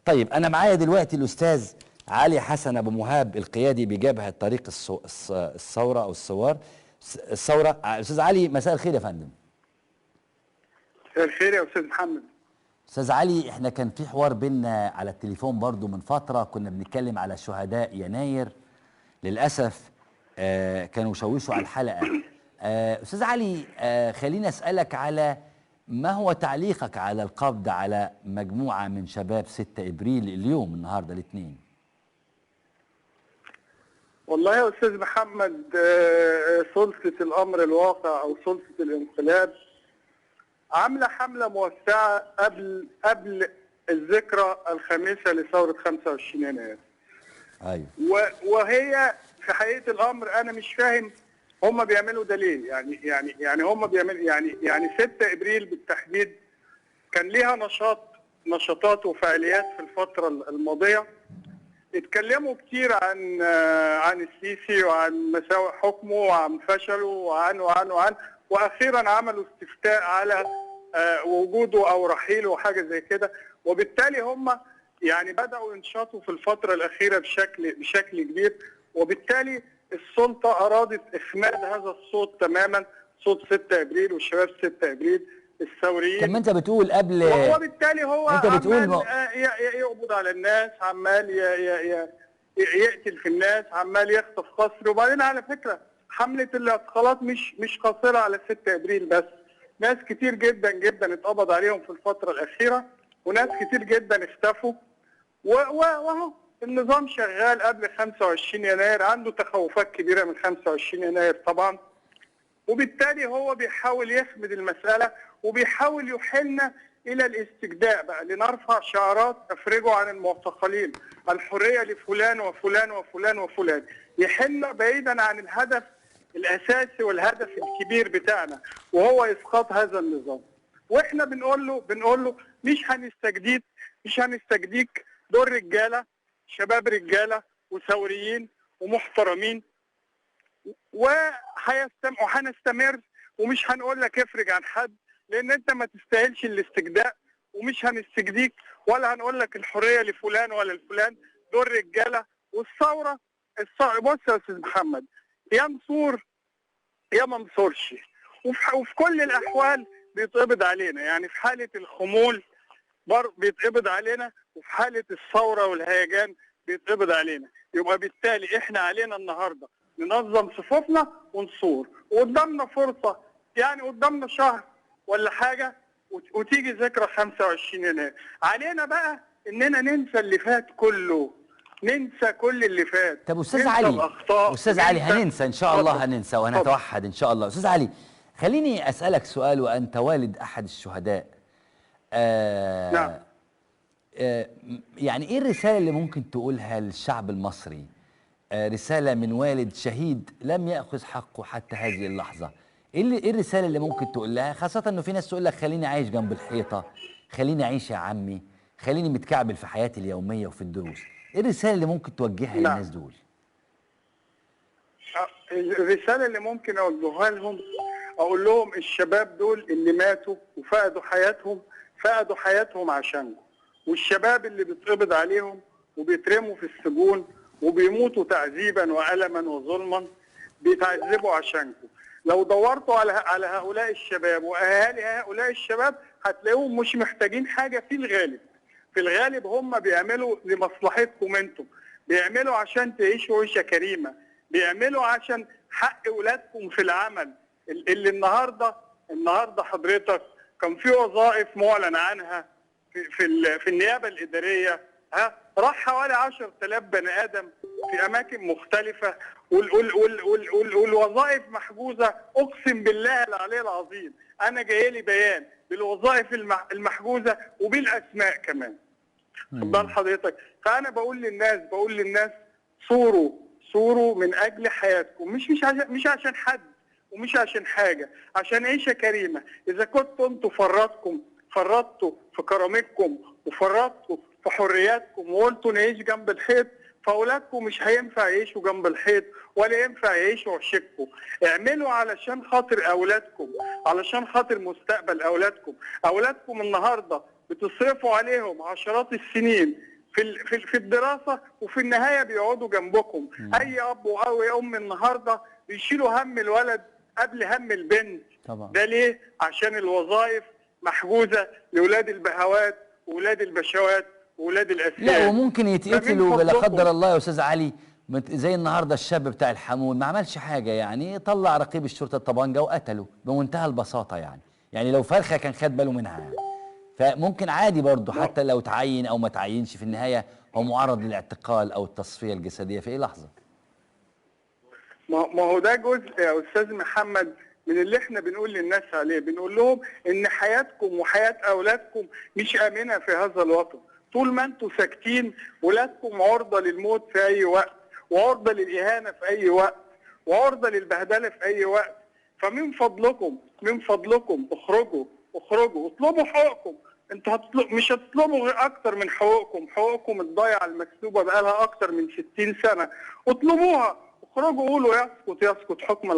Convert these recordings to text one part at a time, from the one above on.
طيب انا معايا دلوقتي الاستاذ علي حسن ابو مهاب، القيادي بجبهه طريق الثوره او الثوره. استاذ علي، مساء الخير يا فندم. مساء الخير يا استاذ محمد. استاذ علي، احنا كان في حوار بينا على التليفون برضو من فتره، كنا بنتكلم على شهداء يناير. للاسف كانوا شوشوا على الحلقه. استاذ علي، خليني اسالك على ما هو تعليقك على القبض على مجموعه من شباب 6 ابريل اليوم، النهارده الاثنين؟ والله يا استاذ محمد، سلطه الامر الواقع او سلطه الانقلاب عامله حمله موسعه قبل الذكرى الخامسه لثوره 25 يناير. ايوه. وهي في حقيقه الامر انا مش فاهم هم بيعملوا ده ليه. يعني هم بيعملوا يعني 6 ابريل بالتحديد كان ليها نشاطات وفعاليات في الفتره الماضيه. اتكلموا كتير عن السيسي وعن مساوئ حكمه وعن فشله وعن واخيرا عملوا استفتاء على وجوده او رحيله وحاجه زي كده، وبالتالي هم يعني بداوا ينشطوا في الفتره الاخيره بشكل كبير، وبالتالي السلطه ارادت اخماد هذا الصوت تماما، صوت 6 ابريل والشباب 6 ابريل الثوريين. طب ما انت بتقول قبل، وبالتالي هو انت بتقول عمال يقبض على الناس، عمال يقتل في الناس، عمال يخطف قصر. وبعدين على فكره حمله الاعتقالات مش قاصره على 6 ابريل بس، ناس كتير جدا جدا اتقبض عليهم في الفتره الاخيره، وناس كتير جدا اختفوا. واهو النظام شغال قبل 25 يناير، عنده تخوفات كبيره من 25 يناير طبعا، وبالتالي هو بيحاول يخمد المساله وبيحاول يحلنا الى الاستجداء بقى، لنرفع شعارات افرجوا عن المعتقلين، الحريه لفلان وفلان وفلان وفلان، يحلنا بعيدا عن الهدف الاساسي والهدف الكبير بتاعنا وهو اسقاط هذا النظام. واحنا بنقول له مش هنستجديك دول رجاله، شباب رجاله وثوريين ومحترمين، وهنستمر، ومش هنقول لك افرج عن حد لان انت ما تستاهلش الاستجداء، ومش هنستجديك ولا هنقول لك الحريه لفلان ولا لفلان، دول رجاله. والثوره بص يا استاذ محمد، يا منصور يا ما منصورش، وفي كل الاحوال بيتقبض علينا. يعني في حاله الخمول بيتقبض علينا، وفي حاله الثوره والهيجان بيتقبض علينا. يبقى بالتالي احنا علينا النهارده ننظم صفوفنا ونصور، وقدامنا فرصه، يعني قدامنا شهر ولا حاجه وتيجي ذكرى 25 يناير. علينا بقى اننا ننسى اللي فات كله، ننسى كل اللي فات. طب استاذ علي، استاذ علي، هننسى ان شاء الله، هننسى وهنتوحد ان شاء الله. استاذ علي، خليني اسالك سؤال وانت والد احد الشهداء. نعم. يعني ايه الرساله اللي ممكن تقولها للشعب المصري؟ رساله من والد شهيد لم ياخذ حقه حتى هذه اللحظه. ايه الرساله اللي ممكن تقول لها، خاصه انه في ناس تقول لك خليني عايش جنب الحيطه، خليني اعيش يا عمي، خليني متكعبل في حياتي اليوميه وفي الدروس. ايه الرساله اللي ممكن توجهها للناس دول؟ الرساله اللي ممكن اوجهها لهم، اقول لهم الشباب دول اللي ماتوا وفقدوا حياتهم عشانكم، والشباب اللي بيتقبض عليهم وبيترموا في السجون وبيموتوا تعذيبا والما وظلما بيتعذبوا عشانكم. لو دورتوا على هؤلاء الشباب واهالي هؤلاء الشباب هتلاقوهم مش محتاجين حاجه في الغالب هم بيعملوا لمصلحتكم انتم، بيعملوا عشان تعيشوا عيشه كريمه، بيعملوا عشان حق اولادكم في العمل. اللي النهارده حضرتك كان في وظائف معلن عنها في النيابه الاداريه، راح حوالي 10,000 بني ادم في اماكن مختلفه، والوظائف محجوزه. اقسم بالله العلي العظيم انا جاي لي بيان بالوظائف المحجوزه وبالاسماء كمان. اتفضل حضرتك. فانا بقول للناس صوروا من اجل حياتكم، مش عشان حد ومش عشان حاجه، عشان عيشه كريمه. اذا كنتوا انتوا فرطتوا في كرامتكم وفرطتوا في حرياتكم وقلتوا نعيش جنب الحيط، فاولادكم مش هينفع يعيشوا جنب الحيط ولا ينفع يعيشوا عشقكم. اعملوا علشان خاطر اولادكم، علشان خاطر مستقبل اولادكم. اولادكم النهارده بتصرفوا عليهم عشرات السنين في الدراسه، وفي النهايه بيقعدوا جنبكم. اي اب واي ام النهارده بيشيلوا هم الولد قبل هم البنت. طبعا. ده ليه؟ عشان الوظائف محجوزه لاولاد البهوات واولاد البشوات واولاد الاسياد. لا، وممكن يتقتلوا لا فمن قدر الله يا استاذ علي. زي النهارده الشاب بتاع الحمول ما عملش حاجه، يعني طلع رقيب الشرطه الطبنجه وقتله بمنتهى البساطه. يعني لو فرخه كان خد باله منها يعني. فممكن عادي برضه حتى لو تعين او ما تعينش، في النهايه هو معرض للاعتقال او التصفيه الجسديه في اي لحظه. ما هو ده جزء يا استاذ محمد من اللي احنا بنقول للناس عليه. بنقول لهم ان حياتكم وحياه اولادكم مش امنه في هذا الوطن. طول ما انتم ساكتين ولادكم عرضه للموت في اي وقت، وعرضه للاهانه في اي وقت، وعرضه للبهدله في اي وقت. فمن فضلكم من فضلكم اخرجوا اطلبوا حقوقكم. انتوا مش هتطلبوا غير اكتر من حقوقكم الضايعه المسلوبه بقالها اكتر من 60 سنه. اطلبوها، اخرجوا قولوا يسقط حكم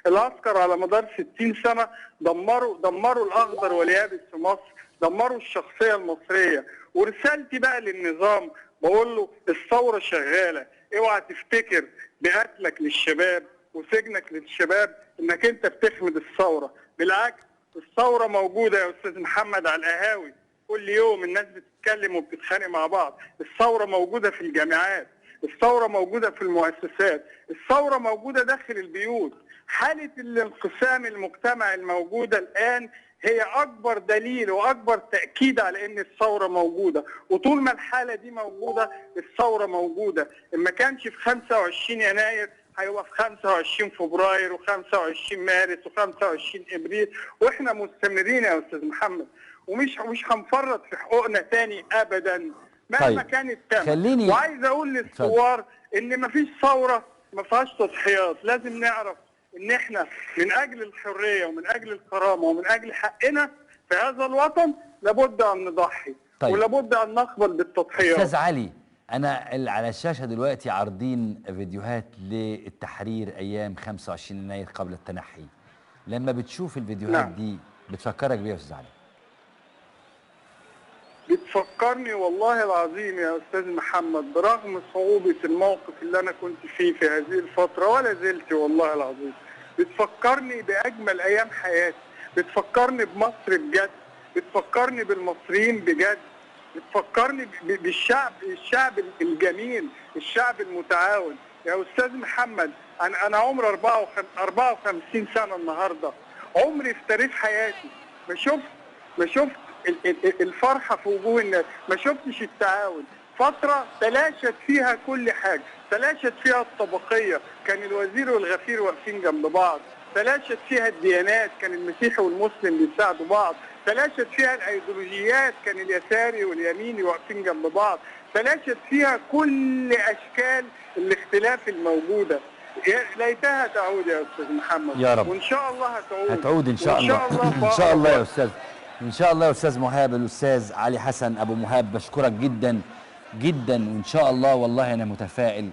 العسكر على مدار 60 سنه. دمروا الاخضر واليابس في مصر، دمروا الشخصيه المصريه. ورسالتي بقى للنظام بقول له الثوره شغاله. اوعى تفتكر بقتلك للشباب وسجنك للشباب انك انت بتخمد الثوره. بالعكس، الثوره موجوده يا استاذ محمد على القهاوي كل يوم، الناس بتتكلم وبتتخانق مع بعض. الثوره موجوده في الجامعات، الثوره موجوده في المؤسسات، الثوره موجوده داخل البيوت. حاله الانقسام المجتمعي الموجوده الان هي اكبر دليل واكبر تاكيد على ان الثوره موجوده. وطول ما الحاله دي موجوده الثوره موجوده. ان ما كانش في 25 يناير هيبقى في 25 فبراير و25 مارس و25 ابريل. واحنا مستمرين يا استاذ محمد، ومش هنفرط في حقوقنا تاني ابدا مهما كانت تمت. وعايز اقول للثوار ان مفيش ثوره ما فيهاش تضحيات. لازم نعرف ان احنا من اجل الحريه ومن اجل الكرامه ومن اجل حقنا في هذا الوطن لابد ان نضحي. ولابد ان نقبل بالتضحيات. استاذ علي، انا على الشاشه دلوقتي عارضين فيديوهات للتحرير ايام 25 يناير قبل التنحي. لما بتشوف الفيديوهات دي بتفكرك بيها يا استاذ علي؟ بتفكرني والله العظيم يا استاذ محمد برغم صعوبة الموقف اللي انا كنت فيه في هذه الفترة ولا زلت والله العظيم. بتفكرني باجمل ايام حياتي، بتفكرني بمصر بجد، بتفكرني بالمصريين بجد، بتفكرني الشعب الجميل، الشعب المتعاون. يا استاذ محمد انا عمري 54 سنة النهاردة. عمري في تاريخ حياتي ما شفت الفرحة في وجوه الناس، ما شفتش التعاون. فترة تلاشت فيها كل حاجة، تلاشت فيها الطبقية، كان الوزير والغفير واقفين جنب بعض، تلاشت فيها الديانات، كان المسيحي والمسلم بيساعدوا بعض، تلاشت فيها الايديولوجيات، كان اليساري واليميني واقفين جنب بعض، تلاشت فيها كل اشكال الاختلاف الموجودة. ليتها تعود يا استاذ محمد يا رب. وان شاء الله هتعود ان شاء الله. ان شاء الله يا استاذ، ان شاء الله يا استاذ مهاب. الاستاذ علي حسن ابو مهاب، بشكرك جدا جدا، وان شاء الله والله انا متفائل